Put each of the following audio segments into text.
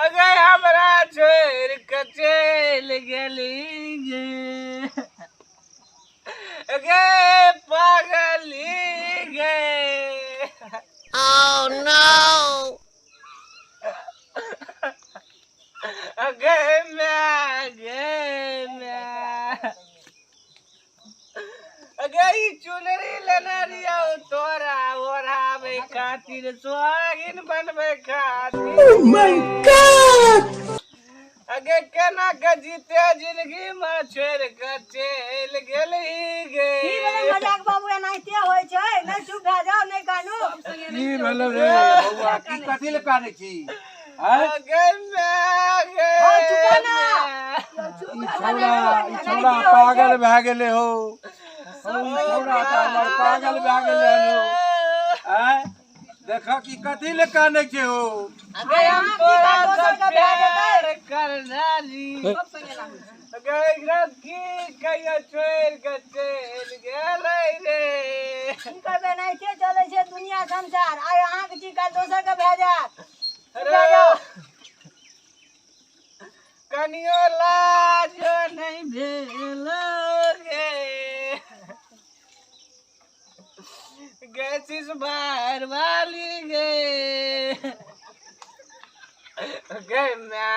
अगर हमरा छोड़ के चल गेली गे अगे पागली गे Oh no! अगे अगे ई चुनरी लेना रिया तोरा ओढ़ावे खातिर सुहागिन बनवे खातिर Oh my God! अगे केना के जीते जिंदगी में छोड़ के चल गेली गे की भेलै मजाक बाबू एनाहिते होय छै नै चुप भए जाओ नै कानू की भेलै रे बौआ की कथि ले कानै छी अगे हो चुप ना ई छौड़ा पागल भए गेलै हो छौड़ा त हमर पागल भए गेलै हो देख की कथि ले कानै छै हो अगे हम तोरा से प्यार करनारी सब संगे लागू अगे रब की कहियो छोड़ के चल गेलै रे की करबे एनाहिते चलै छै दुनिया संसार आइ अहाँ के छी काल दोसर के भए जायत अरे कनियो लाज नहीं भेल गे गैसिस बाहर वाली गे गे म्या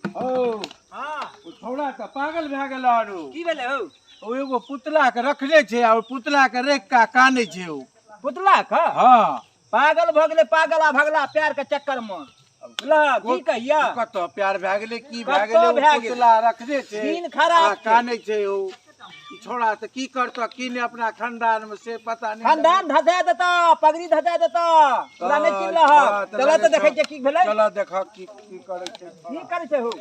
ओ हाँ ओ छौड़ा त पागल भए गेलै रो की भेलै हो ओ एगो पुतला के रखले छै और पुतला के रेख का कानै छै ओ पुतला का हां पागल भ गेलै पागल आ भगला प्यार के चक्कर में बुला की कहिया कत प्यार भए गेलै की भए कतौ गेलै भए ओ गेलै। पुतला रखले छै दिन खराब आ कानै छै ओ ई छौड़ा त की करतो की ने अपना खानदान में से पता नहीं खानदान धसा देता पगड़ी धसा देता पूरा नहीं चिन्ह रहा चलो तो देखे छै की भेलै चलो देख की करे छै की करे छै हो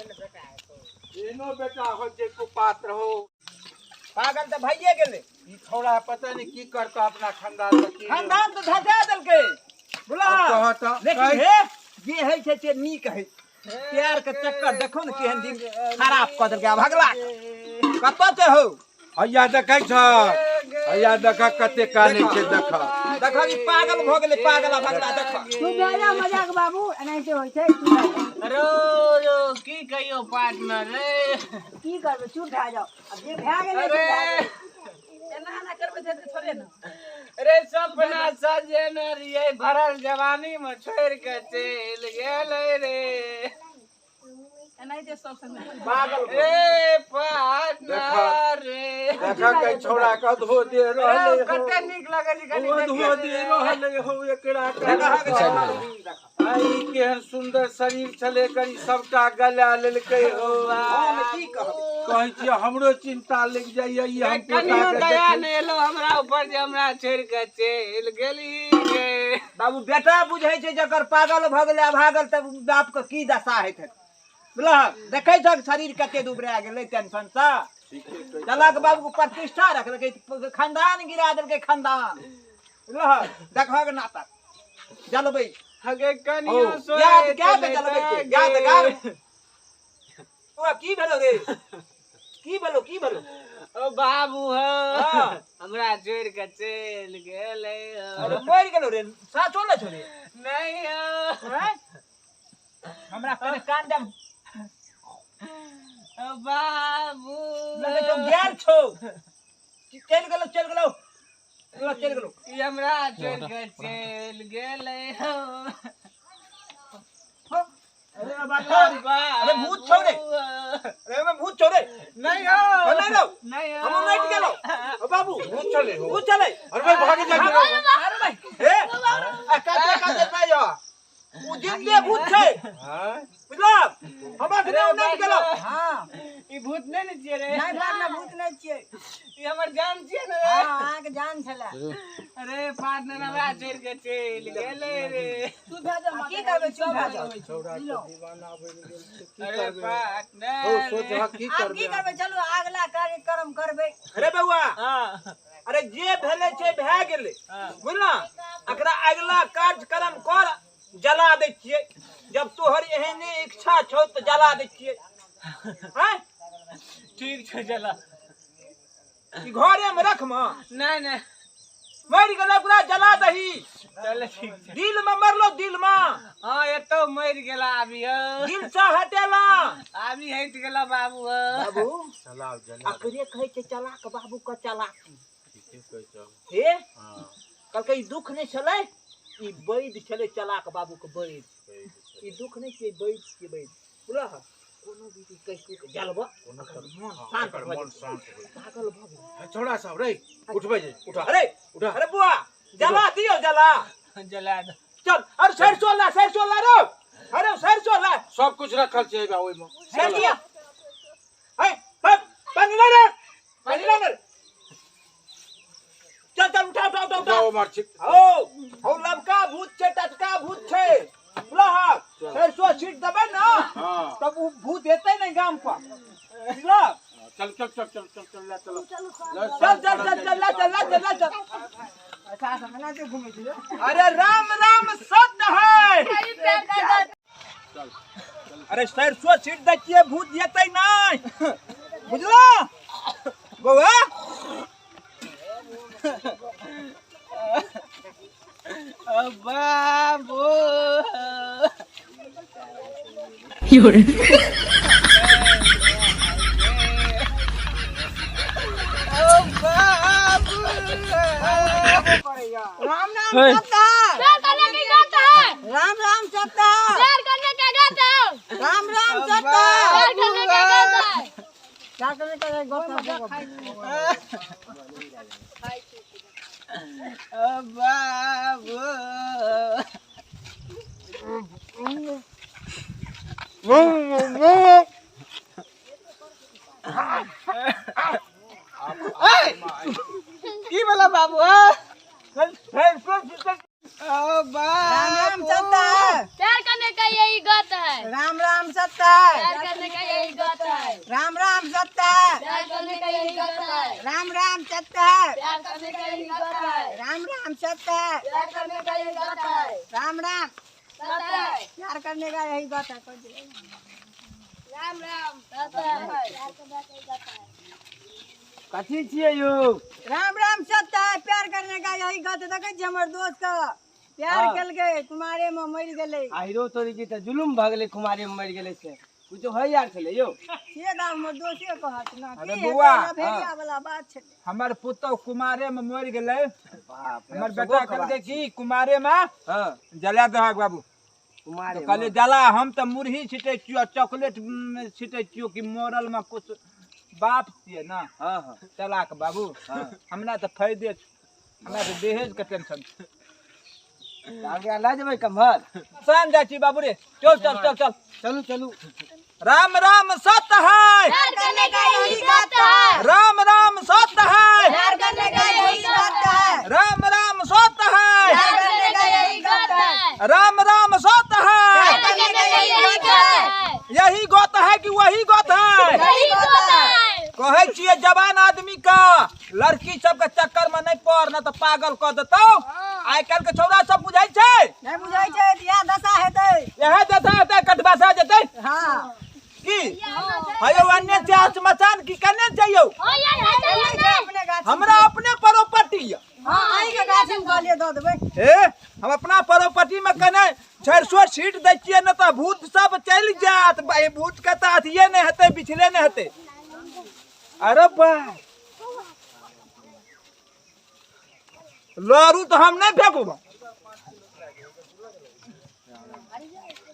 एनो बेटा हो जे कुपात्र हो पागल तो भइए गेलै ई छौड़ा पता नहीं की करतो अपना खानदान में की खानदान तो धसा देलकै बुला कह त लेकिन हे जे है छै से नीक है प्यार के चक्कर देखो न केहन दिन खराब क देलकै भगला कतौ से हो हैया देखै छ हैया देख कते कानै छै देख देख ई पागल भ गेलै पागल आ भगला देख तू भए जा मजाक बाबू एनाहिते होय छै चुप भए जाओ। रो की कहियो पार्टनर रे की करबे चुप भए जाओ अब जे भए गेलै से भए गेलै एना ना करबे ते थोड़े ना रे सपना सजन रे भरल जवानी में छोड़ के चल गेलै रे एनाहिते सब संगे पागल रे पार्टनर रे देख के छौड़ा के धो दे रहले कते नीक लगै छै कनी हो धो दे रहले हो एकरा आई केहन सुंदर शरीर छले करी सबटा गला लेलकै हो हम की कहबै कहै छी हमरो चिंता लग जाइए ई हम कनियो पोता के दया देखै नै एलो हमरा ऊपर जे हमरा छोड़ के चल गेली गे बाबू बेटा बुझै छै जकर पागल भ गेलै आ भागल त बाप के की दशा हेतै बुझल देखै छ शरीर कते दुबरा गेलै टेंशन से चलक बाबू को प्रतिष्ठा रखलकै खानदान गिरा देलकै खानदान बुझल देखक नाटक जलबै हगे कनियो सो याद क्या पे जलबै छै याद गार ओ की भेलो रे की भेलो ओ बाबू हो हमरा छोड़ के चल गेलै अरे मर गेलो रे साचो ले छोड़े नहीं हो हमरा कने कान दे ओ बाबू लगे तो गेल छौ चल गेलो ई हमरा छोड़ के चल गेलै हो अरे अरे भूत छौ रे अरे मैं भूत छौ रे नहीं हो हम लट गेलो ओ बाबू भूत चले हो भूत चले अरे भाई भागे जा अरे भाई हे आ काटे भाई हो उ जिंदे भूत छै हां बुझल हमरा के नाम लट गेलो हां ई भूत नहीं न छिए रे नहीं बात ना भूत नहीं छिए ई हमर जान छिए न हां अहाँ के जान छला अरे पार्टनर हमरा छोड़ के चल गेलै रे तू भए जा की करबे चुप भए जाओ छौड़ा के दीवाना बन गेल छै की अरे करबे पार्टनर हो सोच की आप की करबे करबे चलो अगला कार्यक्रम करबे अरे बउआ हां अरे जे भेले छे भए गेले बुझला एकरा अगला कार्यक्रम कर जला दे छिए जब तोहर एहने इच्छा छौ त जला दे छिए हैं ठीक छै चला ई घरे में रख म नहीं नहीं मर गेले पूरा जला दही चल ठीक छै दिल में मरलो दिल में हां एतो मर गेला अभी दिल से हटेला अभी हट गेला बाबू बाबू चलाओ जला अकरे कहे छे चलाक बाबू का चलाक ठीक कहै छौ हे हां कल के दुख नहीं चले ई वैद चले चलाक बाबू के वैद ई दुख नहीं छे वैद के वैद बुला कोनो भी कह के जलबा मन शांत एकर मन शांत हो पागल बाबू छोड़ा सब रे उठबै जे उठा अरे उठा अरे बुआ जला दियो जला जला दो चल अरे सरसों ला रो अरे सरसों ला सब कुछ रखल छै बा ओइ में सरसों है पानी ना रे चल चल उठा जाओ मार छी ओ लमका भूत छे टटका भूत छे बुला सरसों छीट देबे ना हां तब वो भूत हेतै नहीं गाम पर बुझला चल चल चल चल चल चल चल चल ऐसा समझना से घूमे थे अरे राम राम सत्य है अरे सरसों छीट दै छियै भूत जेतै नहीं बुझला बौआ बाबू राम राम सत्ता प्यार करने की गाता है राम राम सत्ता प्यार करने का गाता है राम राम सत्ता प्यार करने का गाता है क्या करने का गोता बाबू की बोला बाबू राम राम सत्ता प्यार करने का यही गाता है राम राम सत्ता प्यार करने का यही गाता है राम राम सत्ता प्यार करने का यही गाता है राम राम सत्ता प्यार करने का यही गाता है राम राम सत्ता प्यार करने का यही गाता है राम राम गाता है प्यार करने का यही बात है राम राम गाता है प्यार करने का यही गाता है कथी छियै यौ राम राम सत्ता प्यार करने का यही बात है देखे छी हमर दोस्त का प्यार कल के कुमारे में मर गेले आहिरो तोरी की त जुलुम भ गेलै कुमारी में मर गेलै से कुछो है यार छले यौ से गाँव में दोषे कहत ना अरे की बौआ, भेड़िया वाला बात छे हमर पुतौ कुमारे में मर गेलै बाप रे हमर बेटा कहलकै की कुमारे में हां जला दहक बाबू कुमारी तो कहले जला हम तो मुरही छिटे छियो चॉकलेट छिटे छियो कि मोरल में कुछ बाप छिए ना हां हां चलाक बाबू हमरा तो फायदे हमरा तो दहेज के टेंशन आगे ला जेबै कमर सान जाइ छी बाबू रे चल चल चल चल चलू चलू राम राम सत्य है प्यार करने का यही गाता है राम राम सत्य है प्यार करने का यही बात है राम राम सत्य है प्यार करने का यही बात है राम राम सत्य है प्यार करने का यही गाता है यही गोत है कि वही गोत है यही गाता है कहे छिए जवान आदमी का लड़की सब के चक्कर में नहीं पड़ न तो पागल कर देतौ आइ काल के छौरा सब बुझाई छै नहीं बुझाई छे या दशा हेतै यह देता होता कटबासा जेतै हां की हयो अन्य चाच मचान की कने चाहिए ओ यार अपने गाछ हमरा अपने प्रॉपर्टी हां आई के गाछ में गालिए द देबै ए हम अपना प्रॉपर्टी में कने 400 सीट दै छियै न त भूत सब चल जात भाई भूत के त अथिए नहीं हेतै बिछले नहीं हेतै अरे बा लारू तो हम नहीं फेंकू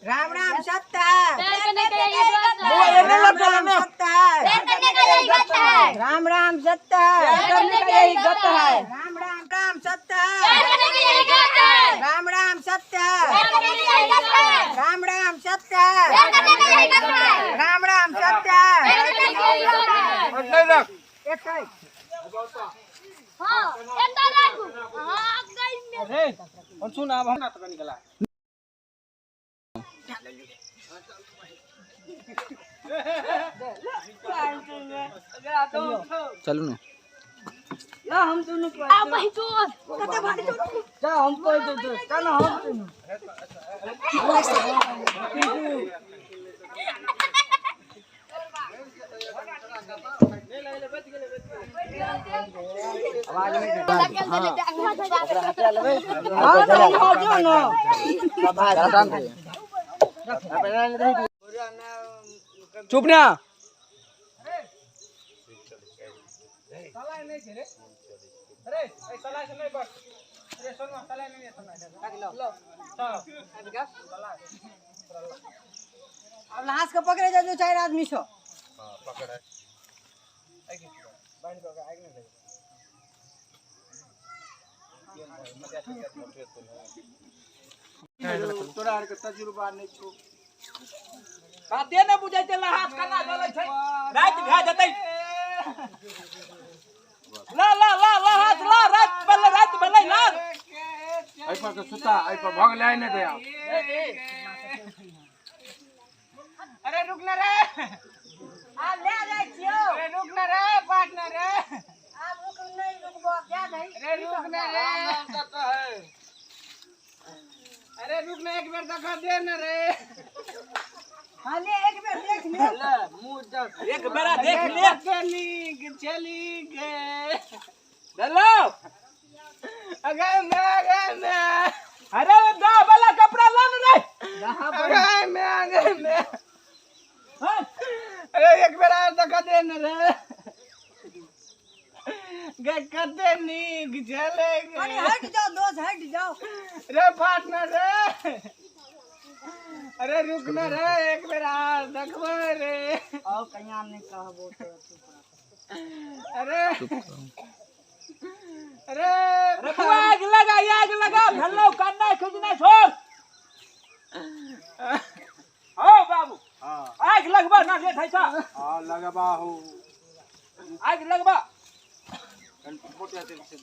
राम राम सत्ता प्यार करने का यही गाता वो है एने लग राम ना सत्ता प्यार करने का यही गाता है राम राम सत्ता प्यार करने का यही गाता है राम राम राम सत्ता प्यार करने का यही गाता है राम राम सत्ता प्यार करने का यही गाता है राम राम सत्ता प्यार करने का यही गाता है राम राम सत्ता प्यार करने का यही गाता है नहीं रख एक है हां एता राखू हां गई में अरे और सुन अब हम तो निकला चलू ना ला हम दोनों को आ भाई चोर कते भारी तो जा हम कोई दे चल हम तीनों चुप ना अब लाश के पकड़े जा दो 4 आदमी छो तोरा आर के तजुर्बा नहीं छो बाते न बुझै छै हाथ कना डलै छै रात भए जतै ला ला ला ला हाथ ला रात बलै ला आई पर के सुता आई पर भग ले नहीं दे अरे रुक न रे आ ले जाय छियो अरे रुक न रे पार्टनर रे आ रुक नहीं रुकबो क्या नहीं अरे रुक न रे अरे रुक न एक बेर देखा दे न रे खाली एक बेर देख ले एक बेरा देख ले चली गे चलो अगे मैं अरे दा वाला कपड़ा ला न रे अगे मैं अरे एक बेरा देखा दे न रे गे कते नी चले अरे हट जाओ दोस्त हट जाओ रे पार्टनर रे अरे रुक न रे एक बेरा देखबो रे आओ कन्या ने कहबो तो अरे अरे आग लगा भल्लो करना खिंचना छोड़ हो बाबू हां आग लगबा ना लेट है था हां लगबा हो आग लगबा मोटिया तेल से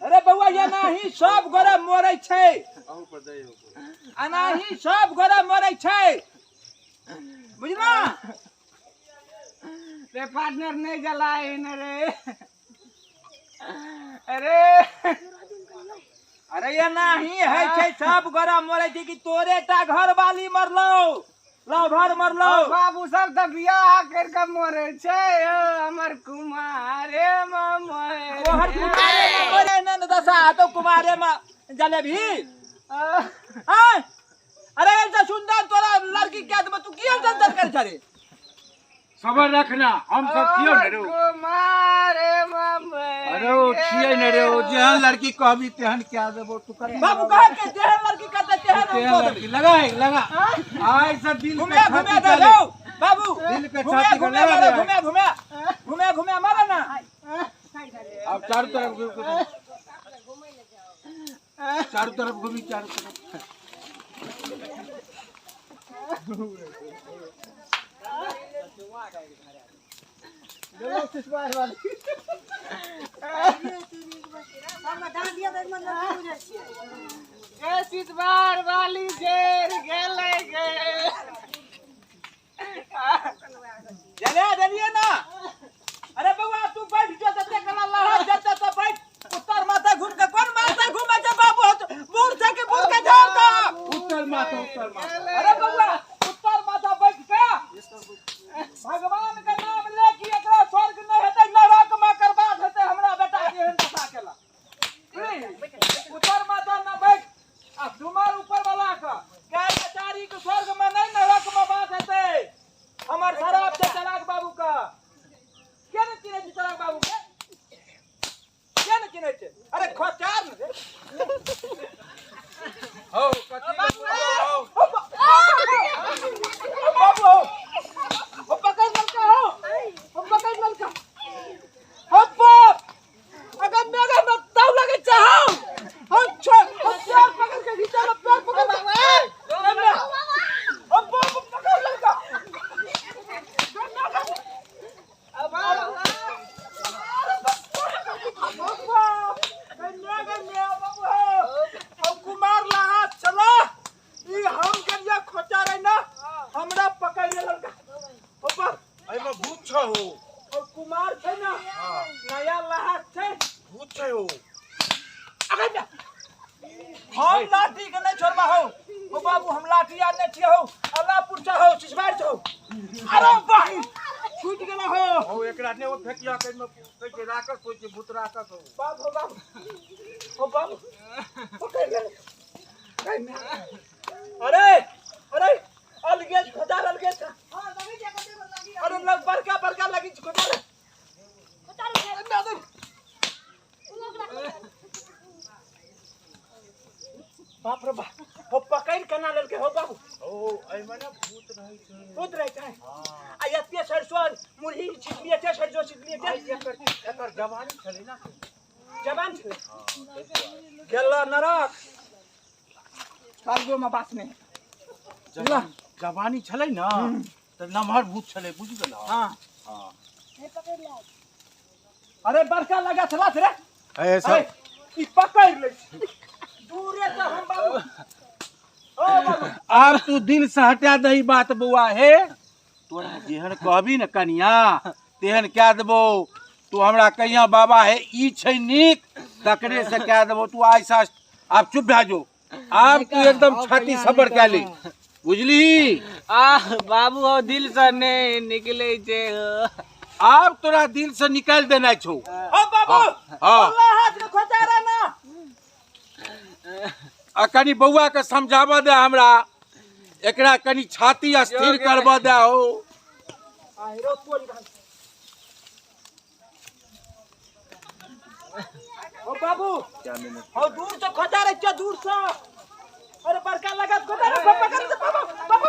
अरे बउआ ये नाही सब गोरे मरै छै अहू पर दे हो अनाही सब गोरे मरै छै बुझना रे पार्टनर नहीं जलाए न रे अरे अरे ये नाही है छै सब गोरा मरै छै कि तोरे टा घर वाली मरलो लभर मरलो बाबू सब त बियाह कर के मरे छै हमर कुमारे में मरे ओहर कुमारे में मरे न दशा तो कुमारे में जलेबी हां अरे ऐसा सुंदर तोरा लड़की क्या तू की अंतर कर छरे सबर रखना हम सब छियो न रे कुमारे में अरे ओ छियै न रे ओ जेहन लड़की कहबी तेहन क्या देबो तू कर बाबू कह के जेहन लड़की कहते तेहन हम लड़की लगा आई सब दिल घूमे घूमे दे दो बाबू दिल के छाती को लगा दे घूमे मारा ना अब चारों तरफ चारों तरफ घूमी चारों तरफ समाधान दिया तो मतलब बुझै छियै ए सितवार वाली जेर गेले गे जले देलिए ना अरे बउआ तू बैठ जो तते कला लहर जते तो बैठ उत्तर माथा घूम के कौन माथा घूमे छ बाबू बूढ़ से के बूढ़ के झाड़ का उत्तर माथा अरे बउआ उत्तर माथा बैठ के भगवान का नाम ले कि एकरा स्वर्ग नहीं हेतै नरक में करबाद हेतै हमरा बेटा जेहन दशा केला उत्तर माथा ना बैठ आ तुम्हार ऊपर वाला का क्या बेचारी के स्वर्ग में नहीं नरक में बात हेतै हमर शराब से चलाक बाबू का क्या न चिन्है छै चलाक बाबू के क्या न चिन्है छै अरे खोचार न रे हो कथी बाबू हो पकड़ ललका हो पकड़ ललका हो बाप अगर मेरे में ताव लगे चाहो हो छोड़ प्यार पकड़ के खींचा लो प्यार पकड़ बाबा हो बाप पकड़ ललका अब छै हो हम लाठी के नहीं छोड़बा हो ओ बाबू हम लाठी आर नहीं छिए हो अल्लाहपुर से हो सिसवार से हो अरे भाई छूट गेला हो हो एकरा ने ओ फेकिया के में के राखस होय छै भूत राखस हो बाप हो बाप ओ बाबू पकड़ गेल अरे अरे अलगे खदार अलगे था हां लगी जा कते लगी अरे लग बड़का बड़का लगी खदार बाप रे बाप हो पकड़ के ना लेलके हो बाबू ओ एहि में ना भूत रहै छै खुद रहता है आ एते सरसों मुरही छिटलिए थे सरसों छिटलिए थे एकर जवानी छलै ना जवान छे गेला नरक कालगो में बात में जवानी छलै ना त नमहर भूत छलै बुझ गेल हां हां पकड़ ले अरे बड़का लगा छला रे ए सब ई पकड़ ले दूरे से हम बाबू ओ बाबू अब तू दिल से हटा दही बात बउआ हे तोरा जेहन कहबी न कनिया तेहन कह देबो तू हमरा कहिया बाबा हे ई छै नीक तकरे से कह देबो तू ऐसा अब चुप भए जो अब तू एकदम छाती सबर कह ले बुझली बाबू हो दिल से नहीं निकले छे अब तोरा दिल से निकाल देना छौ ओ बाबू हां अल्लाह हाथ में खोचारा ना आ कनी बउआ के समझावा दे हमरा एकरा कनी छाती स्थिर करबा दे हो आइरो तोरी भाई ओ बाबू ओ दूर से खोचारे छ दूर से अरे बड़का लगा खोचारे पकड़ से बाबू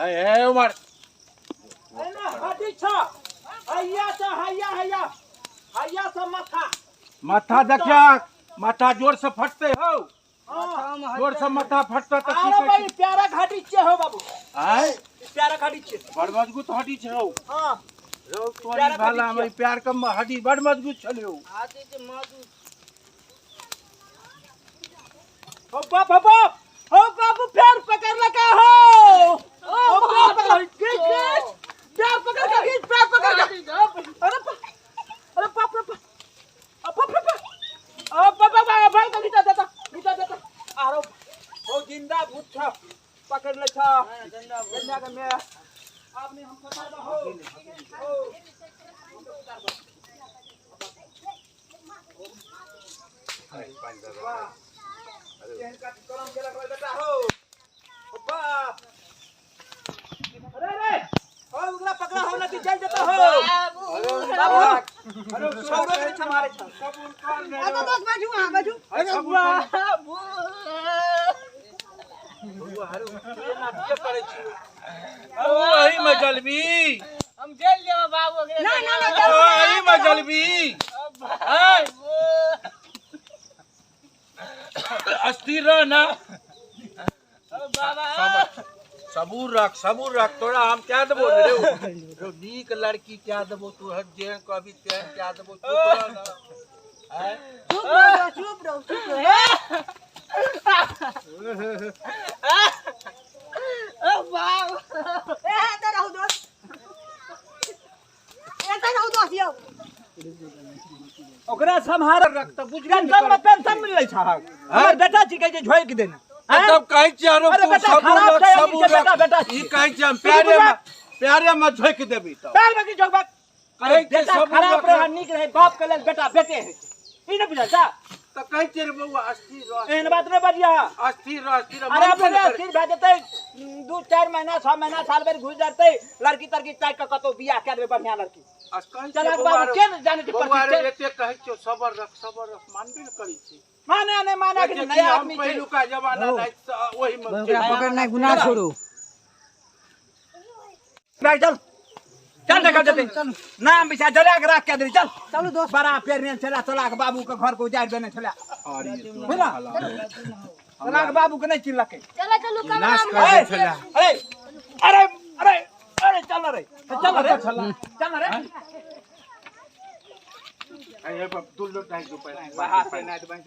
ए उमर अरे ना हाथी छ हैया से हैया हैया हैया से माथा माथा देखिया माथा जोर से फटते हो हां जोर से माथा फटता त की अरे कहै भाई प्यारा घाटी छे हो बाबू आय प्यारा घाटी छे बड़ मजबूत हड्डी छै हो हां रो तोरी भाला में प्यार कम हड्डी बड़ मजबूत छले हो हाथी से मादू ओ बाबू पैर पकड़ लगा हो ओ बाबू खींच पैर पकड़ के खींच पैर पकड़ के अरे बाप रे बाप भाई तो नीचा देता आरो ओ जिंदा भूत छ पकड़ ले छ गंदा के में आपने हम पकड़ दो हो कलम के लगा बेटा हो बाप अरे ओ उगला पकड़ा हो ना कि चल देता हो बाबू अरे सौरो के छ मारे छ सबूर कौन रे अब बस बैठू हां बैठू अरे बाबू बउआ हारो ये ना के करे छी ओ वही में जलबी हम जेल जाओ बाबू के ना वही में जलबी हाय अस्थिर रह ना बाबा सबूर रख तोरा हम क्या देबो रे रो नीक लड़की क्या देबो तू हर जेहन कहबी तेहन क्या देबो तू तोरा ना हैं चुप रहो ओ बाबू ए इधर आओ दोस्त यो ओकरा संहार रख त बुझ पेंशन में पेंशन मिलै छ हमर बेटा छी के जे झोइक देना तब कहै छी आरो अरे बेटा खराब छै बेटा ई कहै छी हम प्यारे में झोक देबी त पैर में की झोकबा कहै छी बेटा सब खराब रह नीक रहे बाप के लेल बेटा बेटे है ई न बुझा छ त कहै छी रे बउआ अस्थिर रह एहन बात न बजिया अस्थिर अरे अपने अस्थिर भए जेतै 2-4 महीना 6 महीना साल भर घुस जाते लड़की तरकी ताक के कतो बियाह कर देबै बढ़िया लड़की चला बाबू के जाने के बउआ रे पति एते कहै छी सबर रख मानबे न करै छी माने नहीं माना कि नया आदमी पहिलु का जमाना नहीं वही में पकड़ना गुनाह छोड़ो भाई चल देखा जते नाम बिछा जला के रख के दे चल चलो दोस्त बड़ा पेरने चला चला के बाबू के घर को उजाड़ देने चला बुझला चला के बाबू के नहीं चिल्लके चलो चलो कम नाश हम कर दे चला अरे अरे अरे अरे चल रे ये पर दुल्लो टाइप को बाहर से नहीं तो बैंक